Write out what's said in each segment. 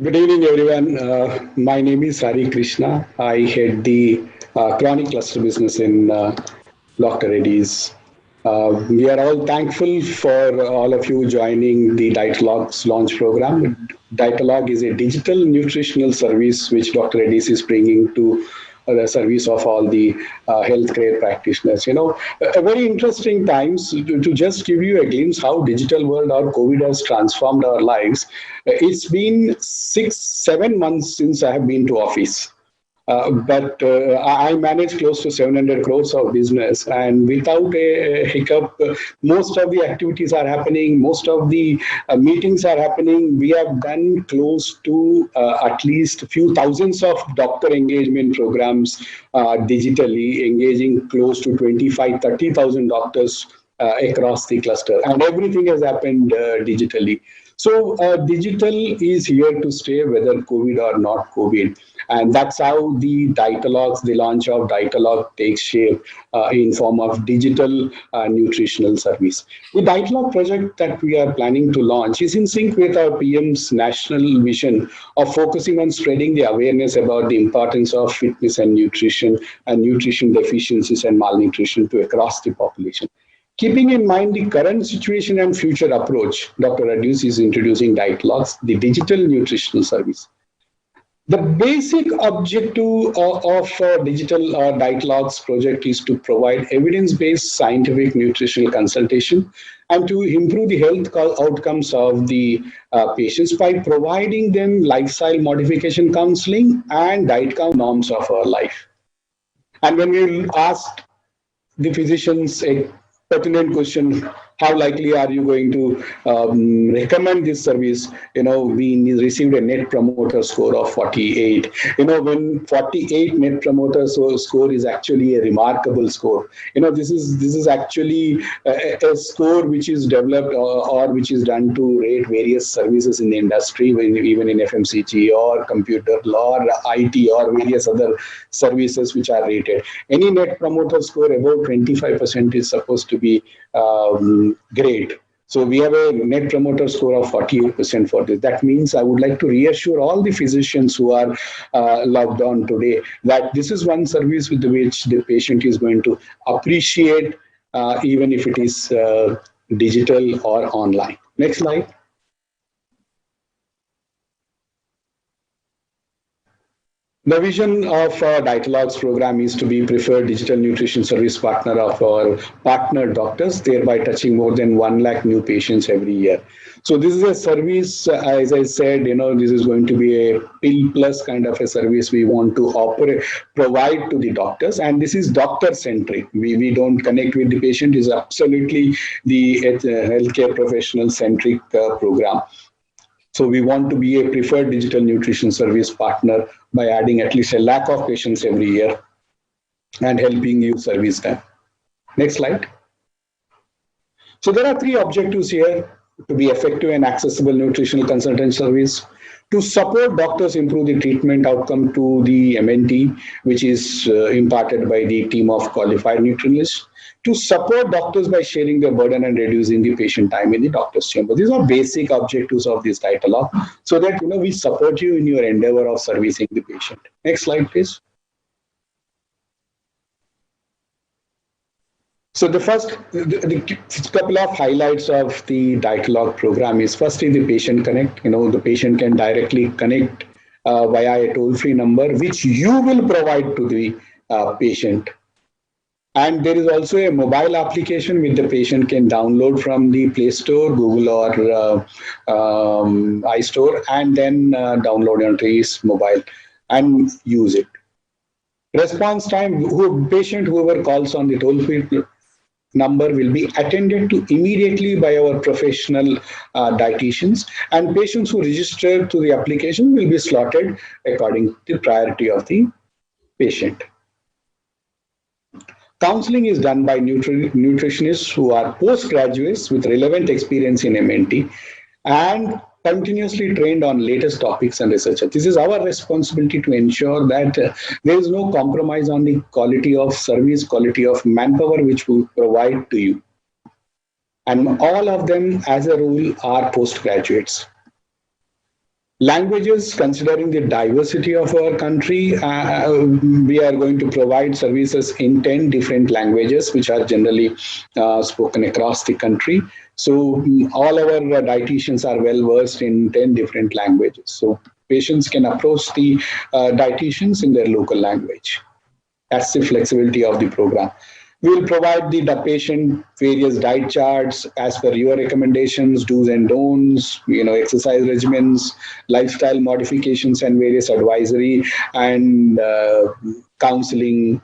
Good evening, everyone. My name is Hari Krishna. I head the chronic cluster business in Dr. Reddy's. We are all thankful for all of you joining the Dietelogue's launch program. Dietelogue is a digital nutritional service which Dr. Reddy's is bringing to the service of all the healthcare practitioners. A very interesting times to just give you a glimpse how digital world or COVID has transformed our lives. It's been 6, 7 months since I have been to office. But I manage close to 700 crores of business, and without a hiccup, most of the activities are happening, most of the meetings are happening. We have done close to at least a few thousands of doctor engagement programs digitally, engaging close to 25, 30,000 doctors across the cluster, and everything has happened digitally. So digital is here to stay, whether COVID or not COVID, and that's how the Dietelogue, the launch of Dietelogue takes shape in form of digital nutritional service. The Dietelogue project that we are planning to launch is in sync with our PM's national vision of focusing on spreading the awareness about the importance of fitness and nutrition deficiencies and malnutrition to across the population. Keeping in mind the current situation and future approach, Dr. Adus is introducing Dietelogue, the digital nutritional service. The basic objective of digital Dietelogue's project is to provide evidence-based scientific nutritional consultation and to improve the health outcomes of the patients by providing them lifestyle modification counseling and diet norms of our life. And when we asked the physicians a pertinent question, how likely are you going to recommend this service? We received a net promoter score of 48. When 48 net promoter score is actually a remarkable score. This is actually a score which is developed or which is done to rate various services in the industry, even in FMCG or computer or IT or various other services which are rated. Any net promoter score above 25% is supposed to be great. So we have a net promoter score of 48% for this. That means I would like to reassure all the physicians who are logged on today that this is one service with which the patient is going to appreciate, even if it is digital or online. Next slide. The vision of Dietelogue's program is to be preferred digital nutrition service partner of our partner doctors, thereby touching more than 1 lakh new patients every year. So this is a service, as I said, this is going to be a pill plus kind of a service we want to provide to the doctors, and this is doctor centric. We don't connect with the patient. It's absolutely the healthcare professional centric program. So we want to be a preferred digital nutrition service partner by adding at least 1 lakh of patients every year and helping you service them. Next slide. So there are 3 objectives here: to be effective and accessible nutritional consultant service, to support doctors improve the treatment outcome to the MNT, which is imparted by the team of qualified nutritionists, to support doctors by sharing their burden and reducing the patient time in the doctor's chamber. These are basic objectives of this Dietelogue, so that we support you in your endeavor of servicing the patient. Next slide, please. So the couple of highlights of the Dietelogue program is, firstly, the patient connect. The patient can directly connect via a toll-free number, which you will provide to the patient. And there is also a mobile application which the patient can download from the Play Store, Google or iStore, and then download onto his mobile and use it. Response time: whoever calls on the toll-free number will be attended to immediately by our professional dietitians, and patients who register to the application will be slotted according to priority of the patient. Counseling is done by nutritionists who are postgraduates with relevant experience in MNT and continuously trained on latest topics and research. This is our responsibility to ensure that there is no compromise on the quality of service, quality of manpower which we provide to you. And all of them, as a rule, are postgraduates. Languages, considering the diversity of our country, we are going to provide services in 10 different languages, which are generally spoken across the country. So all our dietitians are well versed in 10 different languages. So patients can approach the dietitians in their local language. That's the flexibility of the program. We will provide the patient various diet charts as per your recommendations, do's and don'ts, exercise regimens, lifestyle modifications, and various advisory and counseling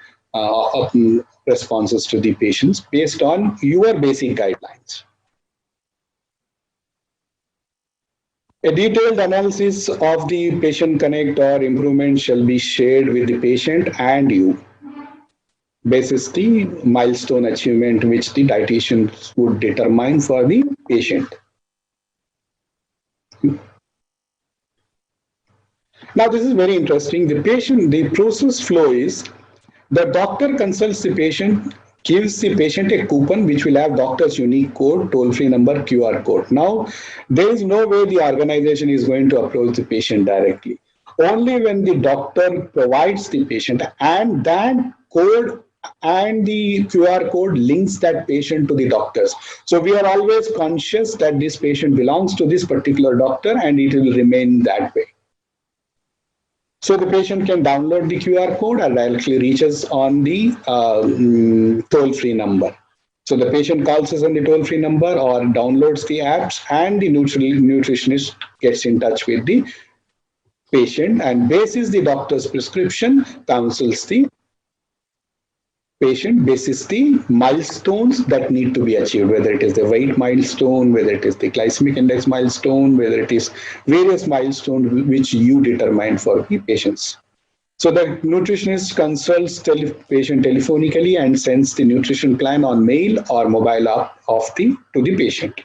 responses to the patients based on your basic guidelines. A detailed analysis of the patient connect or improvement shall be shared with the patient and you, basis the milestone achievement which the dietitian would determine for the patient. Now, this is very interesting. The process flow is the doctor consults the patient, gives the patient a coupon which will have doctor's unique code, toll-free number, QR code. Now, there is no way the organization is going to approach the patient directly. Only when the doctor provides the patient and that code and the QR code links that patient to the doctors. So we are always conscious that this patient belongs to this particular doctor and it will remain that way. So the patient can download the QR code and directly reaches on the toll-free number. So the patient calls us on the toll-free number or downloads the apps, and the nutritionist gets in touch with the patient and basis the doctor's prescription, counsels the patient basis the milestones that need to be achieved, whether it is the weight milestone, whether it is the glycemic index milestone, whether it is various milestones which you determine for the patients. So the nutritionist consults the patient telephonically and sends the nutrition plan on mail or mobile app to the patient.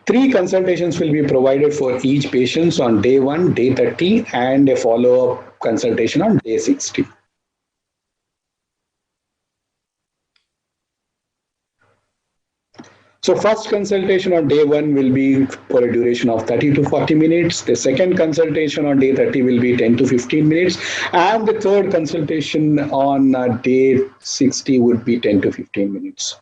3 consultations will be provided for each patient on day 1, day 30, and a follow-up consultation on day 60. So first consultation on day 1 will be for a duration of 30 to 40 minutes. The second consultation on day 30 will be 10 to 15 minutes. And the third consultation on day 60 would be 10 to 15 minutes.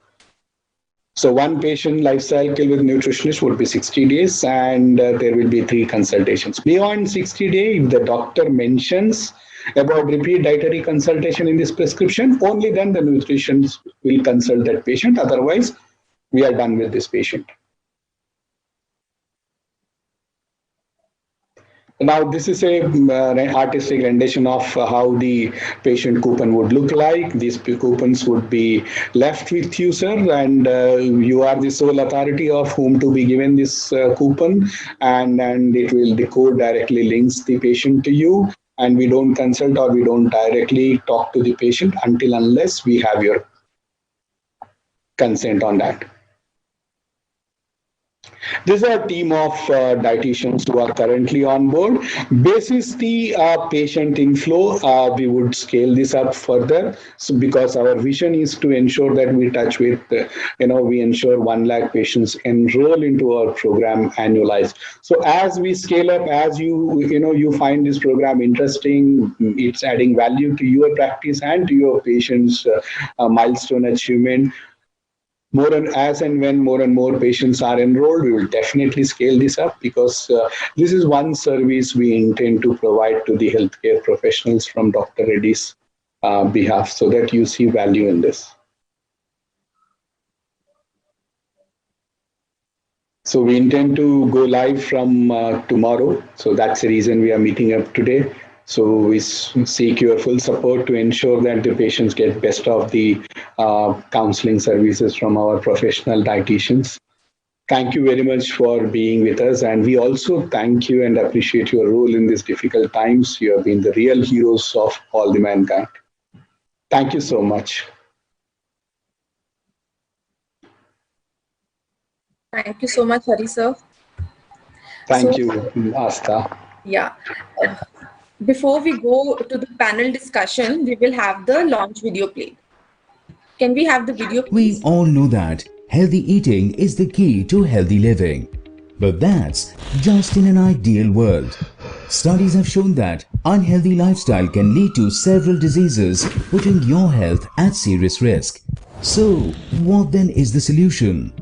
So one patient life cycle with nutritionist would be 60 days and there will be 3 consultations. Beyond 60 days, if the doctor mentions about repeat dietary consultation in this prescription, only then the nutritionist will consult that patient. Otherwise, we are done with this patient. Now, this is an artistic rendition of how the patient coupon would look like. These coupons would be left with you, sir, and you are the sole authority of whom to be given this coupon, and the code directly links the patient to you, and we don't consult or we don't directly talk to the patient unless we have your consent on that. This is a team of dietitians who are currently on board. Basis the patient inflow, we would scale this up further. So because our vision is to ensure that we touch with, we ensure 1 lakh patients enroll into our program annualized. So as we scale up, as you find this program interesting, it's adding value to your practice and to your patients' milestone achievement. As and when more and more patients are enrolled, we will definitely scale this up because this is one service we intend to provide to the healthcare professionals from Dr. Reddy's behalf, so that you see value in this. So we intend to go live from tomorrow. So that's the reason we are meeting up today. So we seek your full support to ensure that the patients get best of the counseling services from our professional dietitians. Thank you very much for being with us. And we also thank you and appreciate your role in these difficult times. You have been the real heroes of all the mankind. Thank you so much. Thank you so much, Hari sir. Thank you, Asta. Yeah. Before we go to the panel discussion, we will have the launch video played. Can we have the video, please? We all know that healthy eating is the key to healthy living. But that's just in an ideal world. Studies have shown that unhealthy lifestyle can lead to several diseases, putting your health at serious risk. So, what then is the solution?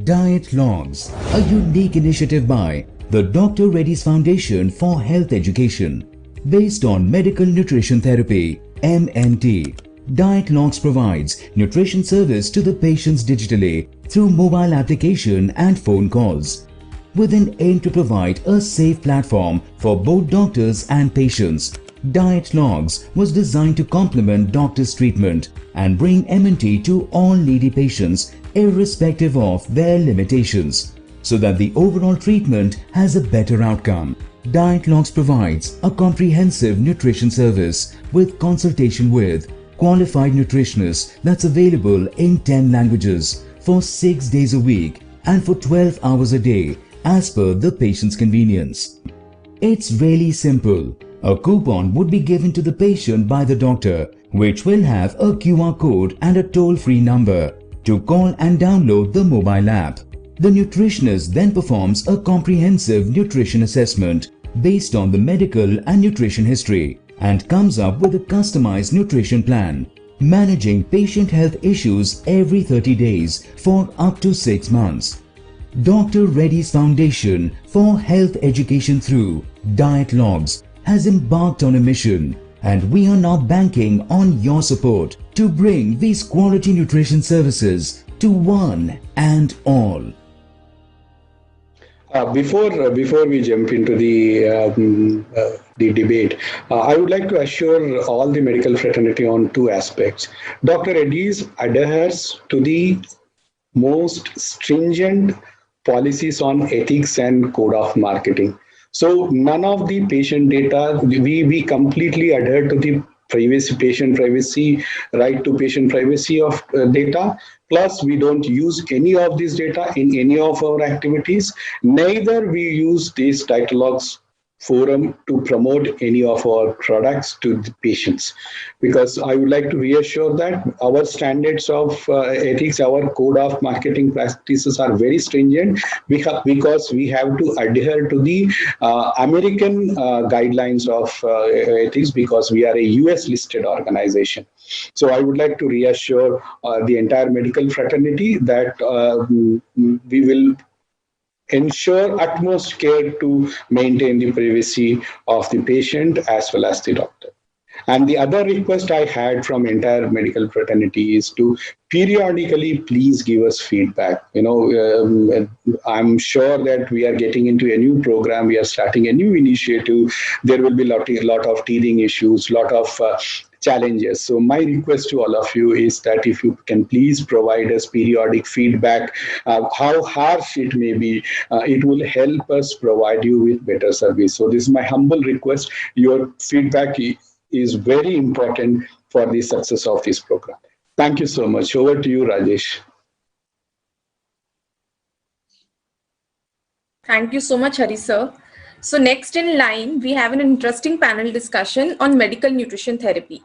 Diet Logs, a unique initiative by the Dr. Reddy's Foundation for Health Education. Based on medical nutrition therapy, MNT, Diet Logs provides nutrition service to the patients digitally through mobile application and phone calls, with an aim to provide a safe platform for both doctors and patients. Diet Logs was designed to complement doctors' treatment and bring MNT to all needy patients irrespective of their limitations, so that the overall treatment has a better outcome. Diet Logs provides a comprehensive nutrition service with consultation with qualified nutritionists that's available in 10 languages for 6 days a week and for 12 hours a day as per the patient's convenience. It's really simple. A coupon would be given to the patient by the doctor, which will have a QR code and a toll-free number to call and download the mobile app. The nutritionist then performs a comprehensive nutrition assessment based on the medical and nutrition history and comes up with a customized nutrition plan, managing patient health issues every 30 days for up to 6 months. Dr. Reddy's Foundation for Health Education through Diet Logs has embarked on a mission, and we are now banking on your support to bring these quality nutrition services to one and all. Before we jump into the debate, I would like to assure all the medical fraternity on two aspects. Dr. Reddy's adheres to the most stringent policies on ethics and code of marketing. So none of the patient data, we completely adhere to the privacy, patient privacy, right to patient privacy of data. Plus, we don't use any of this data in any of our activities. Neither we use these Dietelogue's forum to promote any of our products to the patients, because I would like to reassure that our standards of ethics, our code of marketing practices are very stringent because we have to adhere to the American guidelines of ethics, because we are a US listed organization. So I would like to reassure the entire medical fraternity that we will ensure utmost care to maintain the privacy of the patient as well as the doctor. And the other request I had from entire medical fraternity is to periodically please give us feedback. I'm sure that we are getting into a new program. We are starting a new initiative. There will be a lot of teething issues, lot of challenges. So my request to all of you is that if you can please provide us periodic feedback, how harsh it may be, it will help us provide you with better service. So this is my humble request. Your feedback is very important for the success of this program. Thank you so much. Over to you, Rajesh. Thank you so much, Hari sir. So next in line, we have an interesting panel discussion on medical nutrition therapy.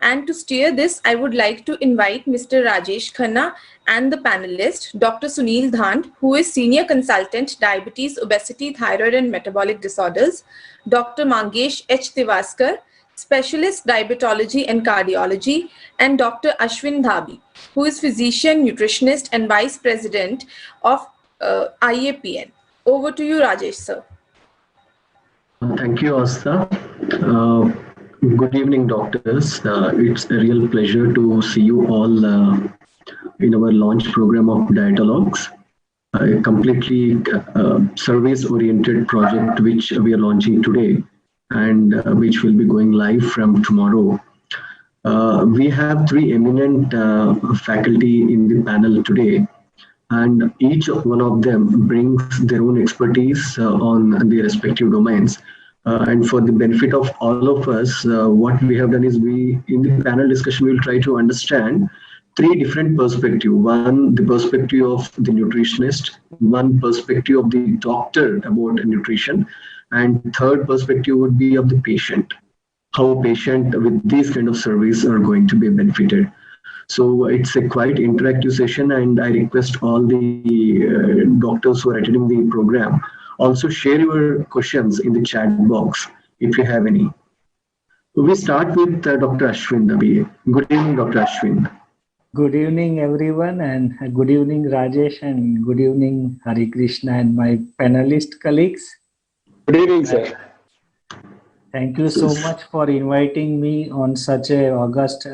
And to steer this, I would like to invite Mr. Rajesh Khanna and the panelist, Dr. Sunil Dhand, who is Senior Consultant, Diabetes, Obesity, Thyroid and Metabolic Disorders, Dr. Mangesh H. Tivaskar, Specialist Diabetology and Cardiology, and Dr. Ashwin Dhabi, who is Physician, Nutritionist and Vice President of IAPN. Over to you, Rajesh, sir. Thank you, Asta. Good evening, doctors. It's a real pleasure to see you all in our launch program of Dietelogues, a completely service-oriented project which we are launching today and which will be going live from tomorrow. We have three eminent faculty in the panel today, and each one of them brings their own expertise on their respective domains. And for the benefit of all of us, what we have done is in the panel discussion, we will try to understand three different perspectives. One, the perspective of the nutritionist, one perspective of the doctor about nutrition, and third perspective would be of the patient, how patient with these kind of service are going to be benefited. So it's a quite interactive session, and I request all the doctors who are attending the program also share your questions in the chat box if you have any. We start with Dr. Ashwin Dabi. Good evening, Dr. Ashwin. Good evening, everyone, and good evening, Rajesh, and good evening, Hari Krishna, and my panelist colleagues. Good evening, sir. Thank you so much for inviting me on such a august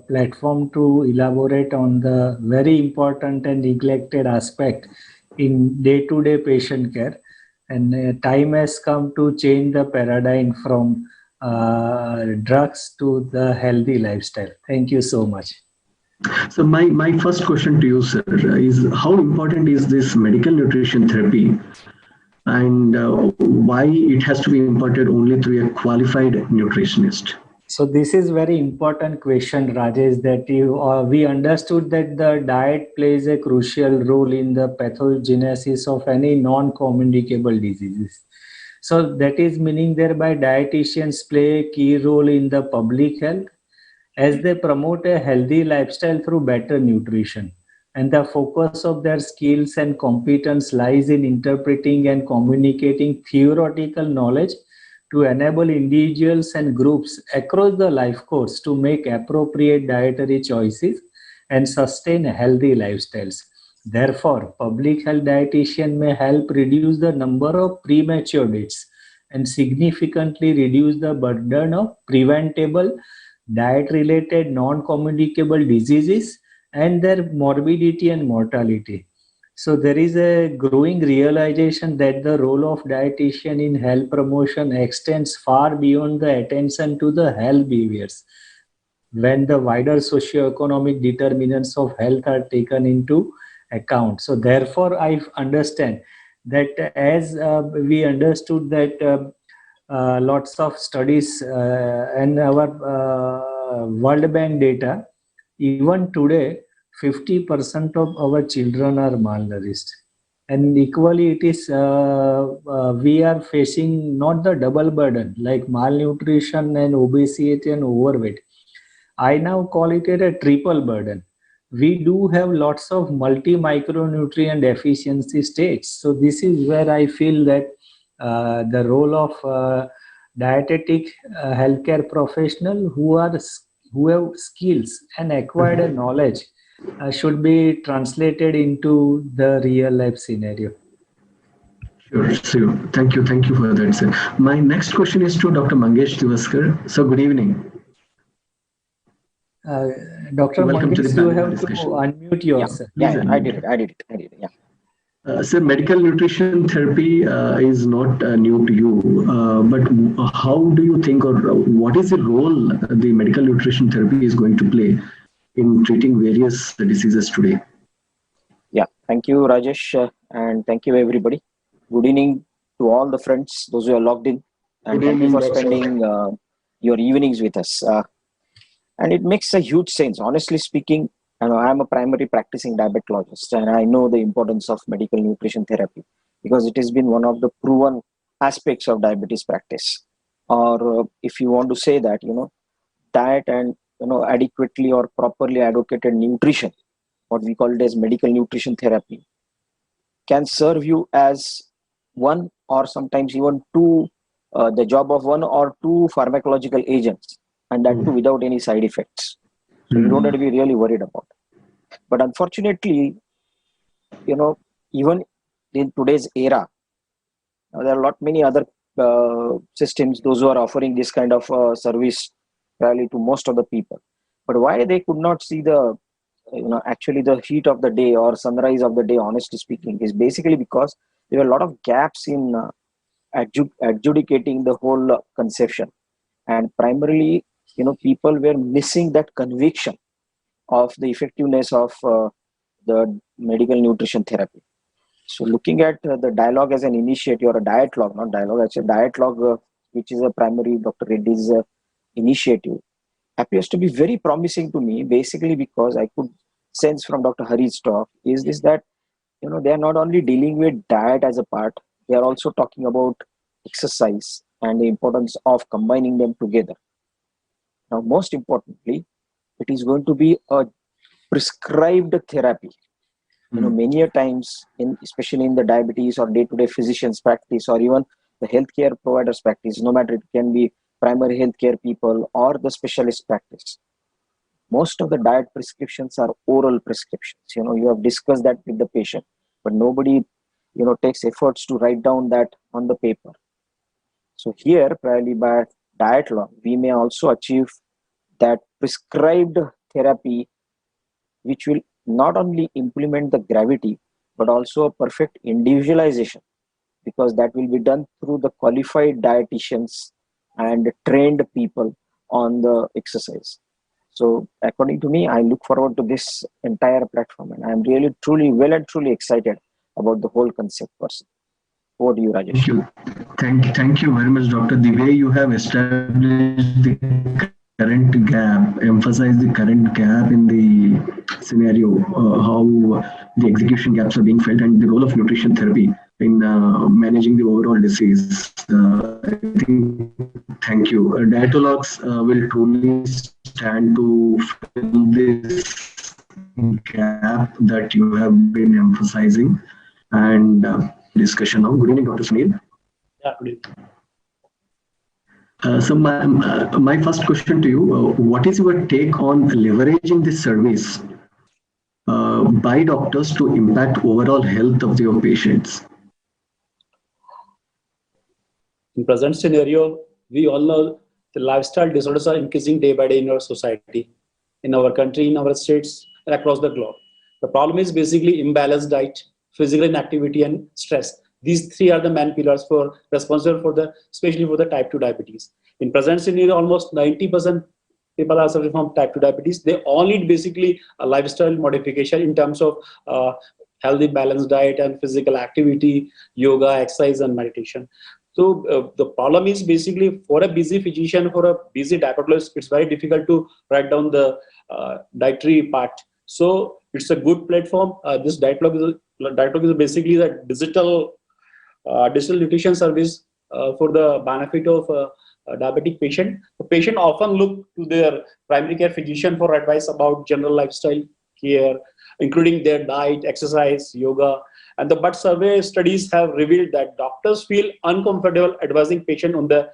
platform to elaborate on the very important and neglected aspect in day-to-day patient care. And time has come to change the paradigm from drugs to the healthy lifestyle. Thank you so much. So my first question to you, sir, is how important is this medical nutrition therapy, and why it has to be imparted only through a qualified nutritionist? So this is very important question, Rajesh, that we understood that the diet plays a crucial role in the pathogenesis of any non-communicable diseases. So that is meaning thereby dietitians play a key role in the public health as they promote a healthy lifestyle through better nutrition. And the focus of their skills and competence lies in interpreting and communicating theoretical knowledge to enable individuals and groups across the life course to make appropriate dietary choices and sustain healthy lifestyles. Therefore, public health dietitian may help reduce the number of premature deaths and significantly reduce the burden of preventable diet-related non-communicable diseases and their morbidity and mortality. So there is a growing realization that the role of dietitian in health promotion extends far beyond the attention to the health behaviors when the wider socio-economic determinants of health are taken into account. So therefore, I understand that as we understood that lots of studies and our World Bank data, even today, 50% of our children are malnourished. And equally, it is we are facing not the double burden like malnutrition and obesity and overweight. I now call it a triple burden. We do have lots of multi micronutrient deficiency states. So this is where I feel that the role of dietetic healthcare professional who have skills and acquired a knowledge should be translated into the real life scenario. Sure. Thank you for that, sir. My next question is to Dr. Mangesh Tivaskar. So good evening. Dr. Welcome to the Mangesh, you panel have discussion. to unmute yourself. Yeah, I did it. Yeah. Sir, medical nutrition therapy is not new to you, but how do you think, or what is the role the medical nutrition therapy is going to play in treating various diseases today? Yeah, thank you, Rajesh, and thank you, everybody. Good evening to all the friends, those who are logged in, and Good thank you evening, for Doctor. spending your evenings with us. And it makes a huge sense, honestly speaking. I'm a primary practicing diabetologist, and I know the importance of medical nutrition therapy because it has been one of the proven aspects of diabetes practice. Or if you want to say that, diet and adequately or properly advocated nutrition, what we call it as medical nutrition therapy, can serve you as one or sometimes even two, the job of one or two pharmacological agents, and that too without any side effects. So you don't have to be really worried about it. But unfortunately, even in today's era, there are many other systems, those who are offering this kind of service probably to most of the people. But why they could not see the, actually the heat of the day or sunrise of the day, honestly speaking, is basically because there are a lot of gaps in adjudicating the whole conception. And primarily, people were missing that conviction of the effectiveness of the medical nutrition therapy. So looking at the dialogue as an initiative or a Dietelogue, not dialogue, actually Dietelogue, which is a primary Dr. Reddy's initiative, appears to be very promising to me, basically because I could sense from Dr. Hari's talk is this that, they are not only dealing with diet as a part, they are also talking about exercise and the importance of combining them together. Now, most importantly, it is going to be a prescribed therapy. Many a times, especially in the diabetes or day-to-day physician's practice, or even the healthcare providers practice, no matter it can be primary healthcare people or the specialist practice, most of the diet prescriptions are oral prescriptions. You have discussed that with the patient, but nobody takes efforts to write down that on the paper. So here, primarily by Dietelogue, we may also achieve that prescribed therapy, which will not only implement the gravity, but also a perfect individualization, because that will be done through the qualified dietitians and trained people on the exercise. So according to me, I look forward to this entire platform, and I'm really truly excited about the whole concept person. Over to you, Rajesh. Thank you very much, Doctor. The way you have established the current gap, emphasized the current gap in the scenario, how the execution gaps are being felt, and the role of nutrition therapy in managing the overall disease. I think, thank you. Dietologues will truly stand to fill this gap that you have been emphasizing. And discussion now. Good evening, Dr. Sunil. Yeah, good evening. So my first question to you, what is your take on leveraging this service by doctors to impact overall health of your patients? In present scenario, we all know the lifestyle disorders are increasing day by day in our society, in our country, in our states, and across the globe. The problem is basically imbalanced diet, physical inactivity, and stress. These three are the main pillars responsible for especially for the type 2 diabetes. In present scenario, almost 90% people are suffering from type 2 diabetes. They all need basically a lifestyle modification in terms of healthy balanced diet and physical activity, yoga, exercise, and meditation. So the problem is basically for a busy physician, for a busy diabetologist, it's very difficult to write down the dietary part. So it's a good platform. This Dietelogue is basically the digital nutrition service for the benefit of a diabetic patient. The patient often look to their primary care physician for advice about general lifestyle care, including their diet, exercise, yoga. But survey studies have revealed that doctors feel uncomfortable advising patients on the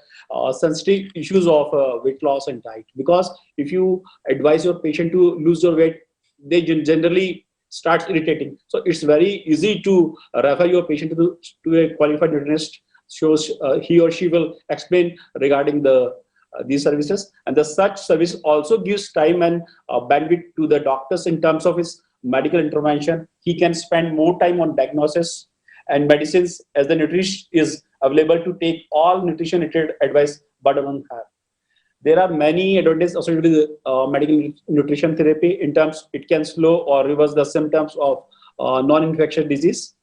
sensitive issues of weight loss and diet. Because if you advise your patient to lose your weight, they generally start irritating. So it's very easy to refer your patient to a qualified nutritionist. He or she will explain regarding these services. And the such service also gives time and bandwidth to the doctors in terms of his medical intervention. He can spend more time on diagnosis and medicines, as the nutrition is available to take all nutrition related advice but don't have. There are many advantages associated with medical nutrition therapy. In terms, it can slow or reverse the symptoms of non-infectious disease,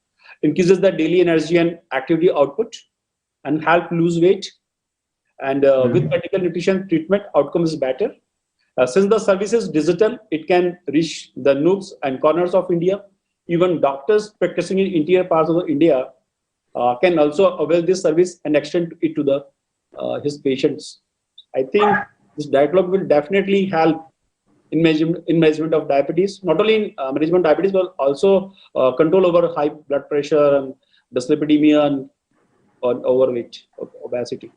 increases the daily energy and activity output, and help lose weight. And with medical nutrition treatment, outcome is better. Since the service is digital, it can reach the nooks and corners of India. Even doctors practicing in interior parts of India can also avail this service and extend it to his patients. I think this Dietelogue will definitely help in management of diabetes, not only in management of diabetes, but also control over high blood pressure and dyslipidemia and overweight, obesity.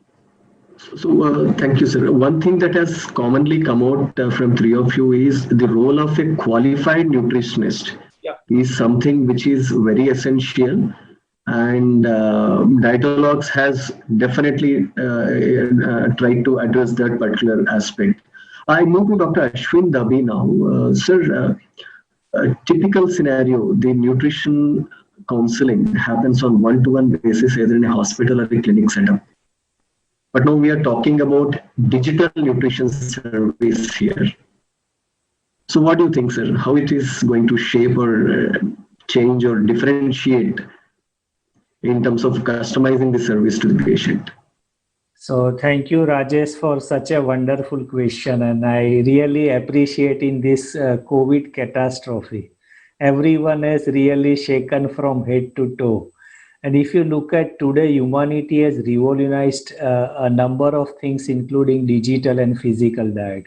So thank you, sir. One thing that has commonly come out from three of you is the role of a qualified nutritionist. Yeah. Is something which is very essential, and Dietologues has definitely tried to address that particular aspect. I move to Dr. Ashwin Dabi now. Sir, a typical scenario, the nutrition counseling happens on one-to-one basis, either in a hospital or a clinic setup. But now we are talking about digital nutrition service here. So what do you think, sir? How it is going to shape or change or differentiate in terms of customizing the service to the patient? So thank you, Rajesh, for such a wonderful question. And I really appreciate in this COVID catastrophe. Everyone is really shaken from head to toe. And if you look at today, humanity has revolutionized a number of things, including digital and physical diet.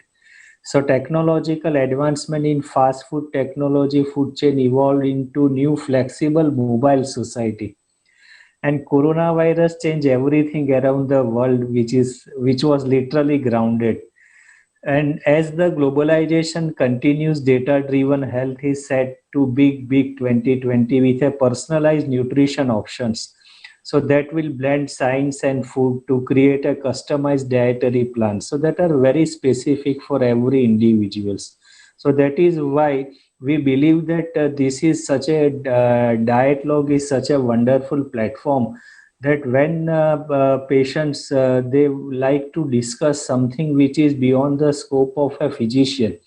So technological advancement in fast food technology, food chain evolved into new flexible mobile society. And coronavirus changed everything around the world, which was literally grounded. And as the globalization continues, data-driven health is set to big 2020 with a personalized nutrition options. So that will blend science and food to create a customized dietary plan. So that are very specific for every individuals. So that is why we believe that this is such a Dietelogue is such a wonderful platform that when patients they like to discuss something which is beyond the scope of a physician,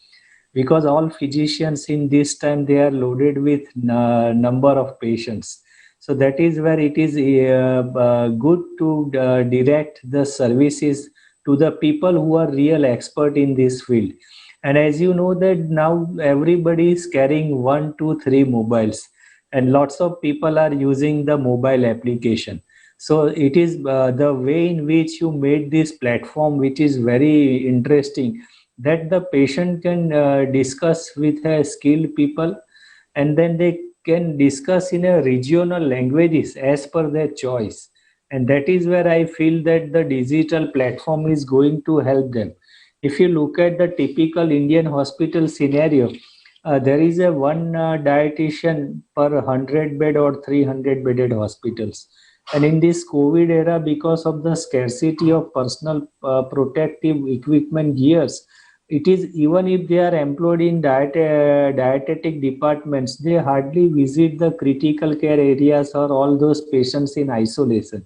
because all physicians in this time they are loaded with number of patients. So that is where it is good to direct the services to the people who are real expert in this field. And as you know that now everybody is carrying 1 2 3 mobiles, and lots of people are using the mobile application. So it is the way in which you made this platform, which is very interesting, that the patient can discuss with a skilled people, and then they can discuss in a regional languages as per their choice. And that is where I feel that the digital platform is going to help them. If you look at the typical Indian hospital scenario, there is a one dietitian per 100 bed or 300 bedded hospitals. And in this COVID era, because of the scarcity of personal protective equipment gears, it is even if they are employed in dietetic departments, they hardly visit the critical care areas or all those patients in isolation.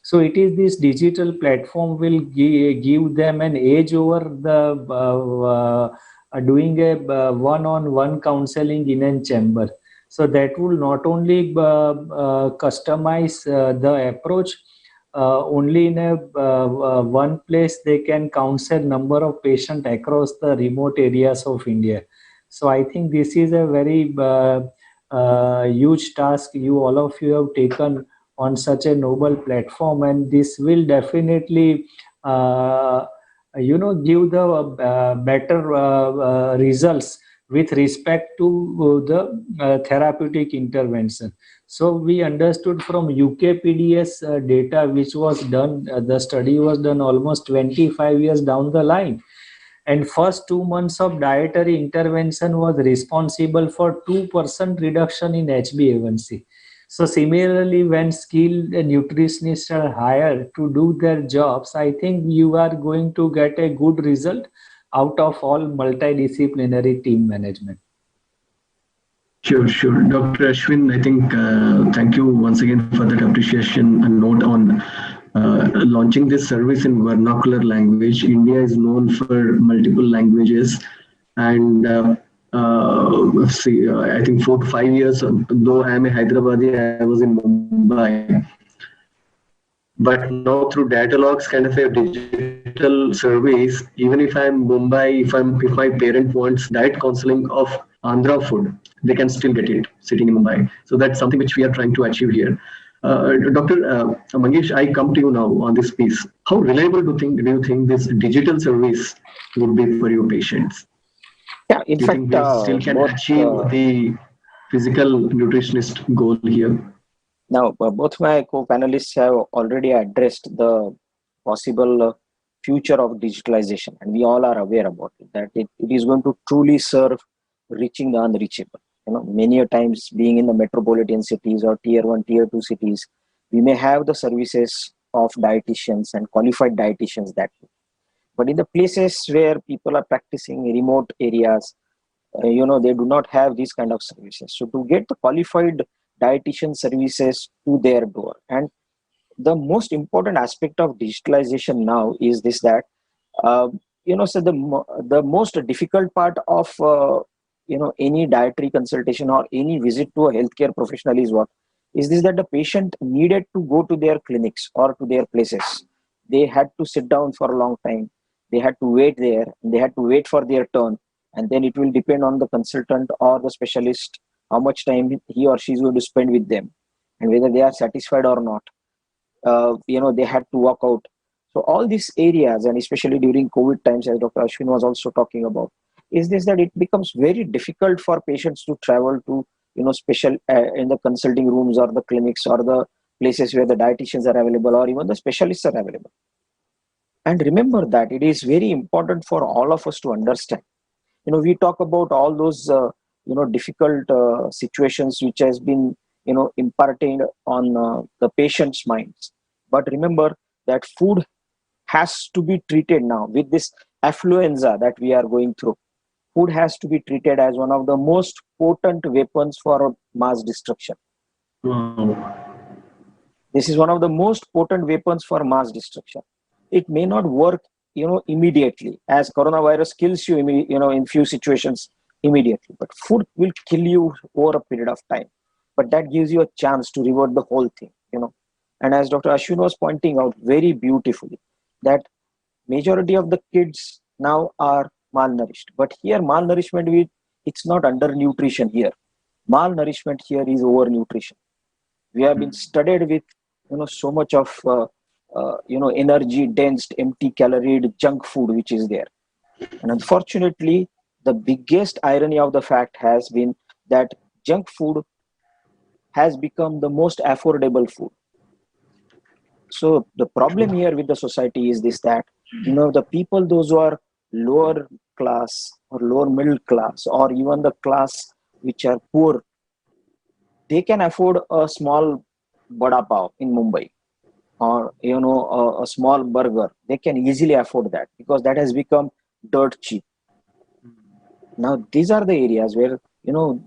So it is this digital platform will give them an edge over the doing a one-on-one counseling in a chamber. So that will not only customize the approach, only in a one place they can counsel number of patients across the remote areas of India. So I think this is a very huge task you all of you have taken on such a noble platform, and this will definitely give the better results with respect to the therapeutic intervention. So we understood from UKPDS data, which was done, the study was done almost 25 years down the line. And first 2 months of dietary intervention was responsible for 2% reduction in HbA1c. So similarly, when skilled nutritionists are hired to do their jobs, I think you are going to get a good result out of all multidisciplinary team management. Sure. Dr. Ashwin, I think thank you once again for that appreciation and note on launching this service in vernacular language. India is known for multiple languages, and I think 4 to 5 years, though I am a Hyderabadi, I was in Mumbai. But now through Dietelogue's kind of a digital service, even if I'm Mumbai, if my parent wants diet counseling of Andhra food, they can still get it sitting in Mumbai. So that's something which we are trying to achieve here. Dr. Mangesh, I come to you now on this piece. How reliable do you think this digital service would be for your patients? Yeah, in Do you fact, think they still can achieve the physical nutritionist goal here? Now, both my co-panelists have already addressed the possible future of digitalization, and we all are aware about it, that it is going to truly serve reaching the unreachable. Many a times being in the metropolitan cities or tier 1, tier 2 cities, we may have the services of dietitians and qualified dietitians that way. But in the places where people are practicing remote areas, they do not have these kind of services. So to get the qualified dietitian services to their door, and the most important aspect of digitalization now is this, that so the most difficult part of any dietary consultation or any visit to a healthcare professional is what is this, that the patient needed to go to their clinics or to their places. They had to sit down for a long time, they had to wait there, and they had to wait for their turn, and then it will depend on the consultant or the specialist how much time he or she is going to spend with them and whether they are satisfied or not. They had to walk out. So all these areas, and especially during COVID times, as Dr. Ashwin was also talking about, is this that it becomes very difficult for patients to travel to, special in the consulting rooms or the clinics or the places where the dietitians are available or even the specialists are available. And remember that it is very important for all of us to understand. We talk about all those difficult situations which has been imparted on the patient's minds. But remember that food has to be treated now with this affluenza that we are going through. Food has to be treated as one of the most potent weapons for mass destruction. Wow. This is one of the most potent weapons for mass destruction. It may not work, immediately, as coronavirus kills you, in few situations immediately. But food will kill you over a period of time. But that gives you a chance to revert the whole thing, And as Dr. Ashwin was pointing out very beautifully, that majority of the kids now are malnourished. But here, malnourishment, it's not undernutrition here. Malnourishment here is overnutrition. We have been studied with, so much of, energy dense, empty calorie junk food which is there. And unfortunately, the biggest irony of the fact has been that junk food has become the most affordable food. So the problem here with the society is this, that, the people, those who are lower class or lower middle class or even the class which are poor, they can afford a small vada pav in Mumbai or, a small burger. They can easily afford that because that has become dirt cheap. Now, these are the areas where,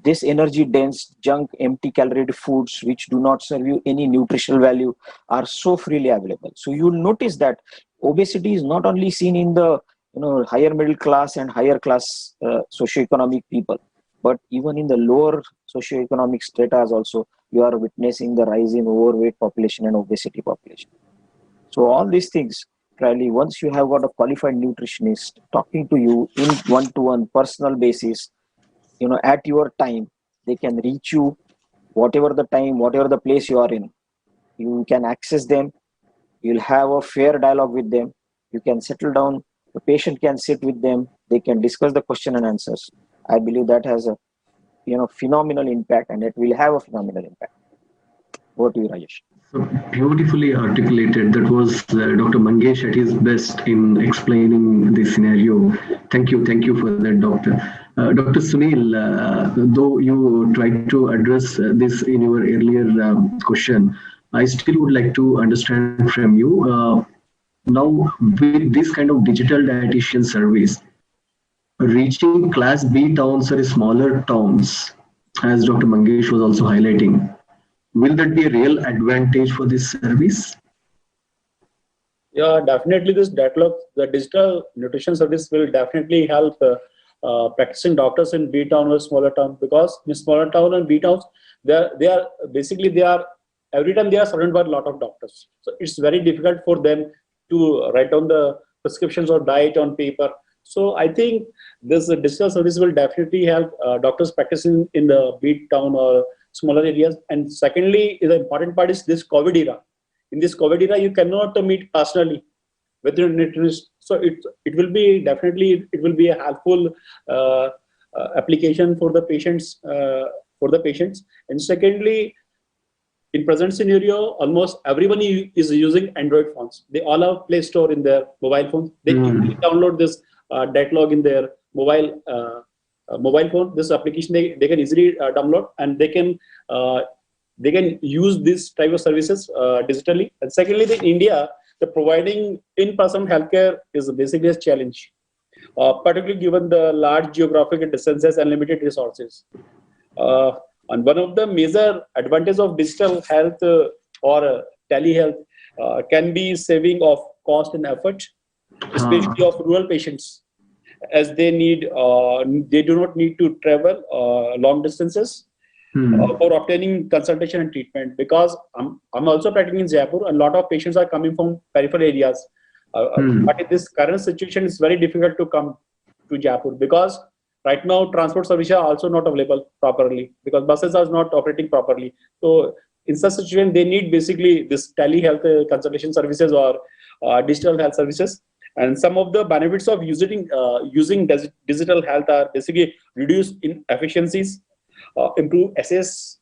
this energy dense, junk, empty calorie foods which do not serve you any nutritional value are so freely available. So you'll notice that obesity is not only seen in the, higher middle class and higher class socioeconomic people, but even in the lower socioeconomic strata also, you are witnessing the rise in overweight population and obesity population. So all these things, really, once you have got a qualified nutritionist talking to you in one-to-one personal basis, at your time, they can reach you whatever the time, whatever the place you are in. You can access them. You'll have a fair dialogue with them. You can settle down. The patient can sit with them. They can discuss the question and answers. I believe that has a phenomenal impact, and it will have a phenomenal impact. Over to you, Rajesh. So beautifully articulated. That was Dr. Mangesh at his best in explaining the scenario. Thank you for that, Doctor. Dr. Sunil, though you tried to address this in your earlier question, I still would like to understand from you. Now, with this kind of digital dietitian service, reaching class B towns or smaller towns, as Dr. Mangesh was also highlighting, will that be a real advantage for this service? Yeah, definitely this Dietelogue, the digital nutrition service will definitely help practicing doctors in B town or smaller town, because in smaller town and B towns, they are every time they are surrounded by a lot of doctors. So it's very difficult for them to write down the prescriptions or diet on paper. So I think this digital service will definitely help doctors practicing in the B town or smaller areas. And secondly, the important part is this COVID era. In this COVID era, you cannot meet personally with your nutritionist. So it will be definitely a helpful application for the patients. And secondly, in present scenario, almost everyone is using Android phones. They all have Play Store in their mobile phones. They easily download this Dietelogue in their mobile phone. This application they can easily download, and they can use this type of services digitally. And secondly, in India, the providing in-person healthcare is basically a challenge, particularly given the large geographic distances and limited resources. And one of the major advantages of digital health or telehealth can be saving of cost and effort, especially of rural patients, as they do not need to travel long distances for obtaining consultation and treatment. Because I'm also practicing in Jaipur, and a lot of patients are coming from peripheral areas. But in this current situation, it's very difficult to come to Jaipur, because right now transport services are also not available properly, because buses are not operating properly. So in such situation, they need basically this telehealth consultation services or digital health services. And some of the benefits of using digital health are basically reduce inefficiencies, improve access,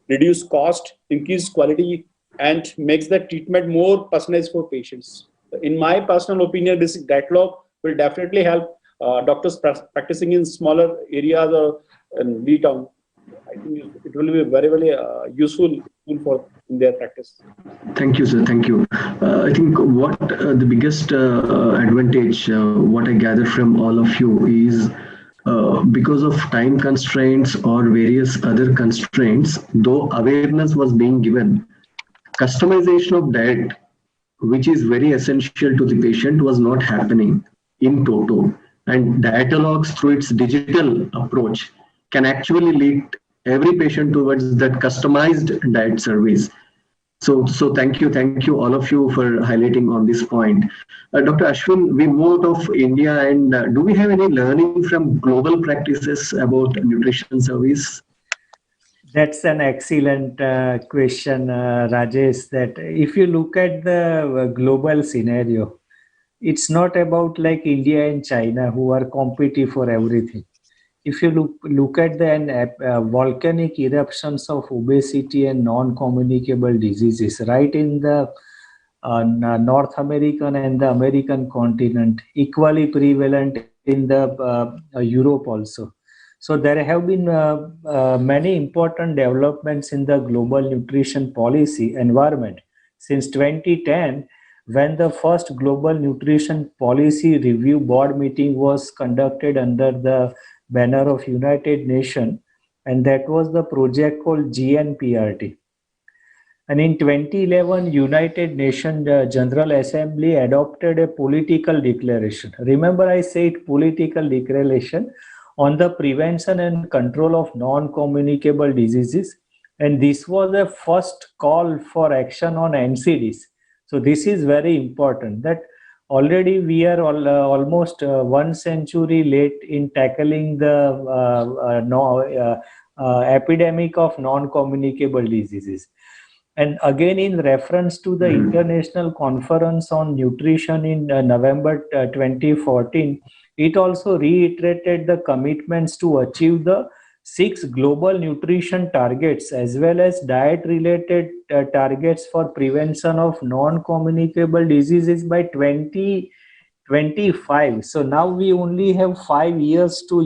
reduce cost, increase quality, and makes the treatment more personalized for patients. In my personal opinion, this Dietelogue will definitely help doctors practicing in smaller areas or in B town. I think it will be very, very useful tool for in their practice. Thank you, sir. Thank you. I think what the biggest advantage, what I gather from all of you is because of time constraints or various other constraints, though awareness was being given, customization of diet, which is very essential to the patient, was not happening in toto. And Dietalogues, through its digital approach, can actually lead every patient towards that customized diet service. So thank you, all of you for highlighting on this point. Dr. Ashwin, we moved out of India, and do we have any learning from global practices about nutrition service? That's an excellent question, Rajesh. That if you look at the global scenario, it's not about like India and China who are competing for everything. If you look at the volcanic eruptions of obesity and non-communicable diseases right in the North American and the American continent, equally prevalent in the Europe also. So there have been many important developments in the global nutrition policy environment since 2010, when the first global nutrition policy review board meeting was conducted under the banner of United Nations, and that was the project called GNPRT. And in 2011, United Nations General Assembly adopted a political declaration. Remember, I said political declaration on the prevention and control of non-communicable diseases. And this was the first call for action on NCDs. So this is very important, that already we are almost 1 century late in tackling the epidemic of non-communicable diseases. And again, in reference to the International Conference on Nutrition in November 2014, it also reiterated the commitments to achieve the 6 global nutrition targets as well as diet-related targets for prevention of non-communicable diseases by 2025. So now we only have 5 years to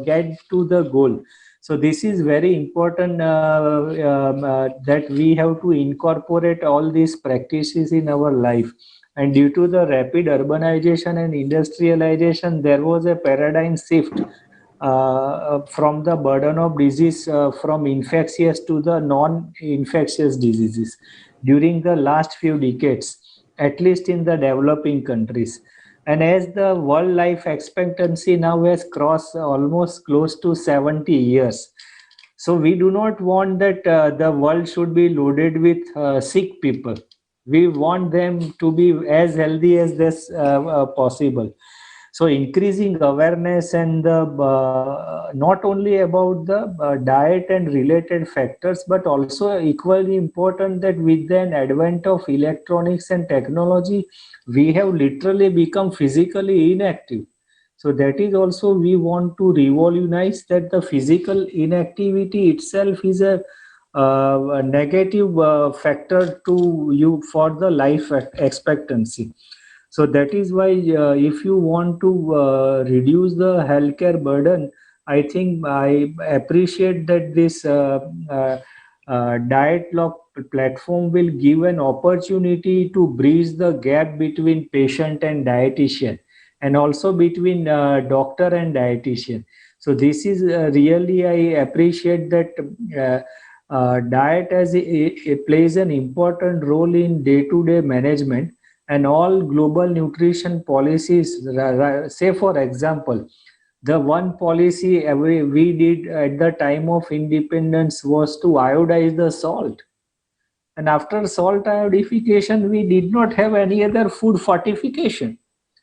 get to the goal. So this is very important that we have to incorporate all these practices in our life. And due to the rapid urbanization and industrialization, there was a paradigm shift from the burden of disease from infectious to the non-infectious diseases during the last few decades, at least in the developing countries. And as the world life expectancy now has crossed almost close to 70 years, so we do not want that the world should be loaded with sick people. We want them to be as healthy as this possible. So increasing awareness and not only about the diet and related factors, but also equally important that with the advent of electronics and technology, we have literally become physically inactive. So that is also we want to revolutionize that the physical inactivity itself is a negative factor to you for the life expectancy. So that is why if you want to reduce the healthcare burden, I think I appreciate that this Dietelogue platform will give an opportunity to bridge the gap between patient and dietitian, and also between doctor and dietitian. So this is really, I appreciate that diet as it plays an important role in day-to-day management. And all global nutrition policies, say for example, the one policy we did at the time of independence was to iodize the salt. And after salt iodification, we did not have any other food fortification.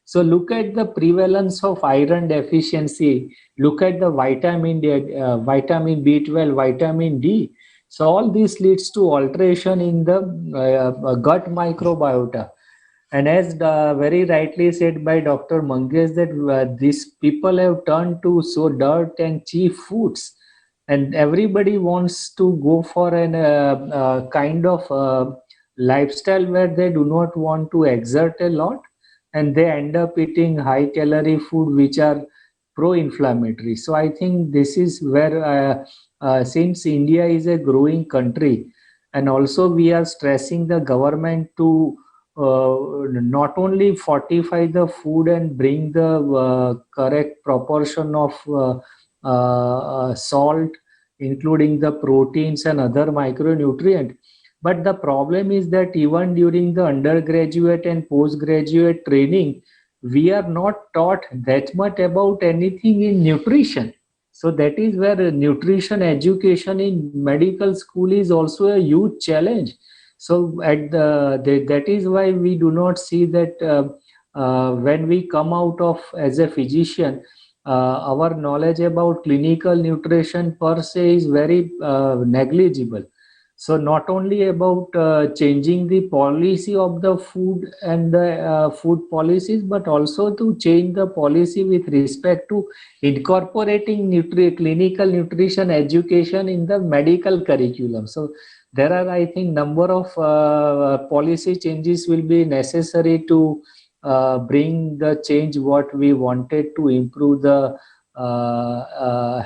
So look at the prevalence of iron deficiency, look at the vitamin D, vitamin B12, vitamin D. So all this leads to alteration in the gut microbiota. And as very rightly said by Dr. Mangesh, that these people have turned to so dirt and cheap foods, and everybody wants to go for an kind of lifestyle where they do not want to exert a lot, and they end up eating high calorie food which are pro-inflammatory. So I think this is where since India is a growing country, and also we are stressing the government to not only fortify the food and bring the correct proportion of salt, including the proteins and other micronutrient. But the problem is that even during the undergraduate and postgraduate training, we are not taught that much about anything in nutrition. So that is where nutrition education in medical school is also a huge challenge. So that is why we do not see that when we come out of as a physician, our knowledge about clinical nutrition per se is very negligible. So not only about changing the policy of the food and the food policies, but also to change the policy with respect to incorporating clinical nutrition education in the medical curriculum. So there are, I think, number of policy changes will be necessary to bring the change what we wanted to improve the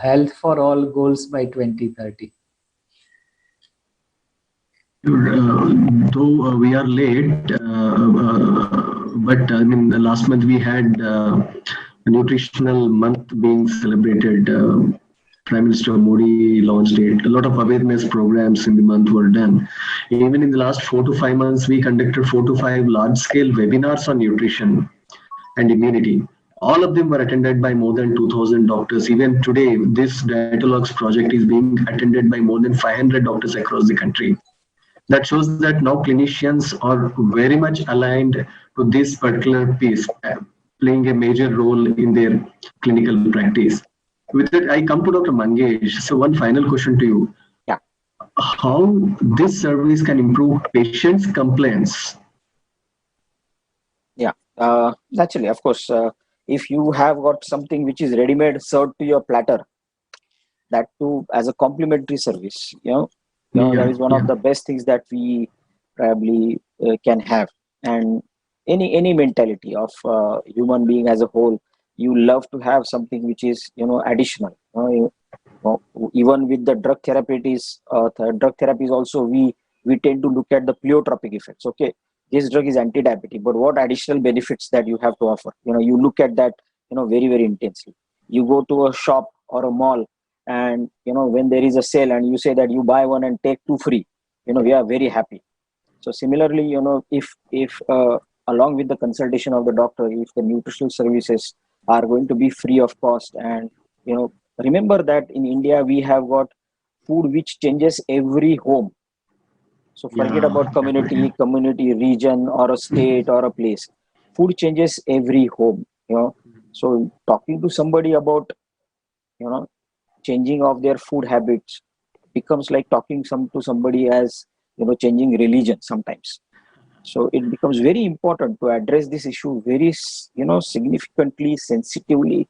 health for all goals by 2030. Though we are late, but I mean, last month we had a nutritional month being celebrated. Prime Minister Modi launched it. A lot of awareness programs in the month were done. Even in the last 4 to 5 months, we conducted 4 to 5 large-scale webinars on nutrition and immunity. All of them were attended by more than 2,000 doctors. Even today, this Dietelogue's project is being attended by more than 500 doctors across the country. That shows that now clinicians are very much aligned to this particular piece, playing a major role in their clinical practice. With that, I come to Dr. Mangesh. So one final question to you. Yeah. How this service can improve patients' complaints? Yeah, naturally, of course, if you have got something which is ready-made served to your platter, that too as a complimentary service, that is one of the best things that we probably can have. And any mentality of human being as a whole, you love to have something which is additional. Even with the drug therapies, also we tend to look at the pleiotropic effects. Okay, this drug is anti-diabetic, but what additional benefits that you have to offer? You look at that very, very intensely. You go to a shop or a mall, and when there is a sale and you say that you buy one and take two free, we are very happy. So similarly, if along with the consultation of the doctor, if the nutritional services are going to be free of cost, and remember that in India we have got food which changes every home. So forget about community, region, or a state or a place. Food changes every home. So talking to somebody about changing of their food habits becomes like talking to somebody as changing religion sometimes. So it becomes very important to address this issue very significantly, sensitively,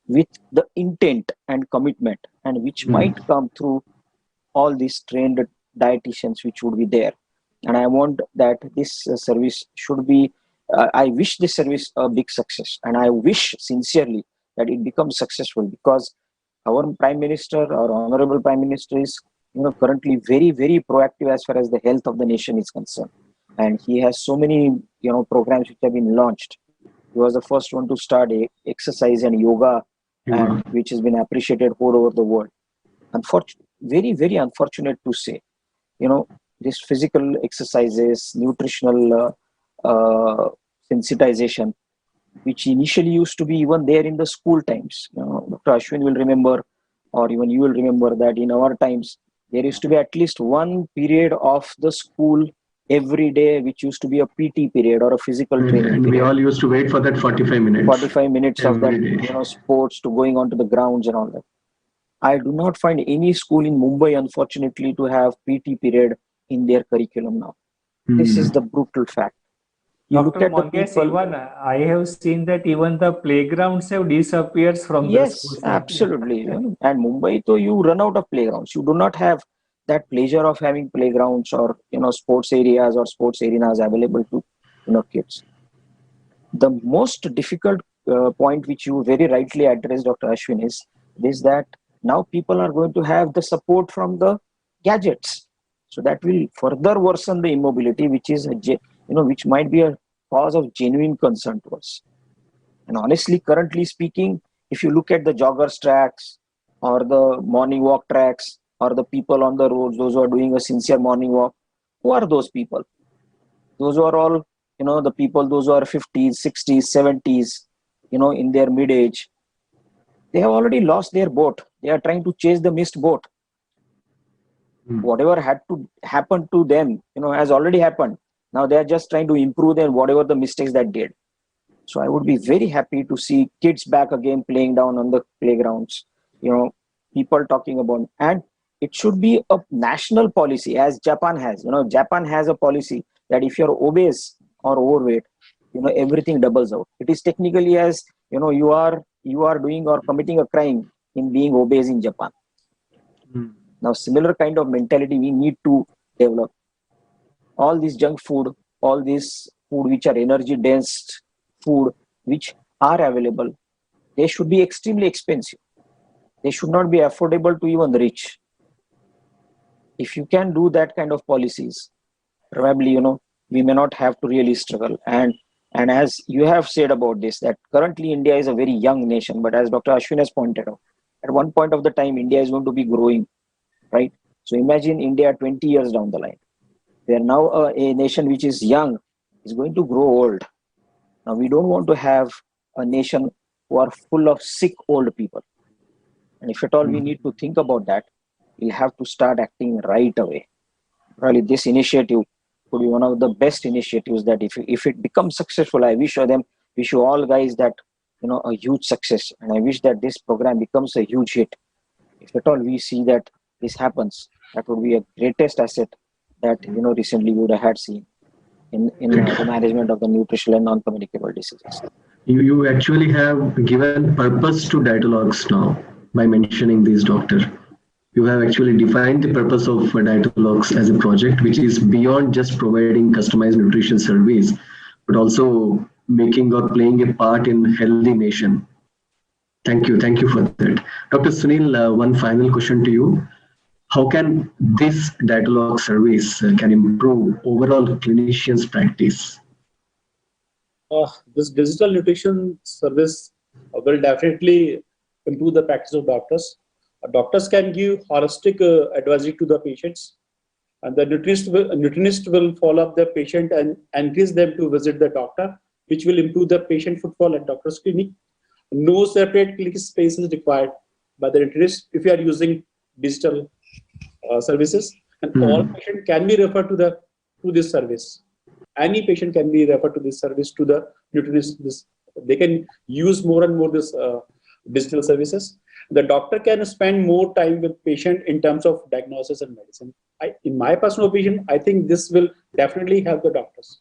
with the intent and commitment, and which might come through all these trained dietitians which would be there. And I want that this service should be I wish this service a big success, and I wish sincerely that it becomes successful, because our Prime Minister, our Honorable Prime Minister, is currently very, very proactive as far as the health of the nation is concerned, and he has so many programs which have been launched. He was the first one to start exercise and yoga, and which has been appreciated all over the world. Unfortunately, very, very unfortunate to say, this physical exercises, nutritional sensitization, which initially used to be even there in the school times. Dr. Ashwin will remember, or even you will remember, that in our times, there used to be at least one period of the school every day, which used to be a PT period or a physical training and period. We all used to wait for that 45 minutes. 45 minutes of that, sports, to going onto the grounds and all that. I do not find any school in Mumbai, unfortunately, to have PT period in their curriculum now. This is the brutal fact. You look Dr. at the Mangesh, people. even I have seen that even the playgrounds have disappeared from the Yes, schools. absolutely. And Mumbai, so you run out of playgrounds. You do not have that pleasure of having playgrounds or sports areas or sports arenas available to kids. The most difficult point which you very rightly addressed, Dr. Ashwin, is that now people are going to have the support from the gadgets. So that will further worsen the immobility, which is which might be a cause of genuine concern to us. And honestly, currently speaking, if you look at the joggers tracks or the morning walk tracks or the people on the roads, those who are doing a sincere morning walk, who are those people? Those who are all, the people, those who are 50s, 60s, 70s, in their mid age. They have already lost their boat. They are trying to chase the missed boat. Whatever had to happen to them, has already happened. Now they are just trying to improve their whatever the mistakes that did. So I would be very happy to see kids back again playing down on the playgrounds. People talking about, and it should be a national policy as Japan has. Japan has a policy that if you're obese or overweight, everything doubles out. It is technically as you are doing or committing a crime in being obese in Japan. Now, similar kind of mentality we need to develop. All this junk food, all this food which are energy dense food which are available, they should be extremely expensive. They should not be affordable to even the rich. If you can do that kind of policies, probably we may not have to really struggle. And as you have said about this, that currently India is a very young nation, but as Dr. Ashwin has pointed out, at one point of the time India is going to be growing, right? So imagine India 20 years down the line. We are now a nation which is young, is going to grow old. Now we don't want to have a nation who are full of sick old people. And if at all we need to think about that, we'll have to start acting right away. Probably this initiative could be one of the best initiatives that if it becomes successful, I wish you all guys that a huge success, and I wish that this program becomes a huge hit. If at all we see that this happens, that would be a greatest asset that recently we would have had seen in the management of the nutritional and non-communicable diseases. You actually have given purpose to Dietelogues now by mentioning these, doctor. You have actually defined the purpose of Dietelogues as a project which is beyond just providing customized nutrition service, but also making or playing a part in healthy nation. Thank you for that. Dr. Sunil, one final question to you. How can this Dietelogue service can improve overall clinicians' practice? This digital nutrition service will definitely improve the practice of doctors. Doctors can give holistic advisory to the patients, and the nutritionist will follow up the patient and encourage them to visit the doctor, which will improve the patient footfall at doctor's clinic. No separate clinic space is required by the nutritionist if you are using digital services, and all patients can be referred to this service. Any patient can be referred to this service to the nutritionist. They can use more and more this digital services. The doctor can spend more time with patient in terms of diagnosis and medicine. In my personal opinion, I think this will definitely help the doctors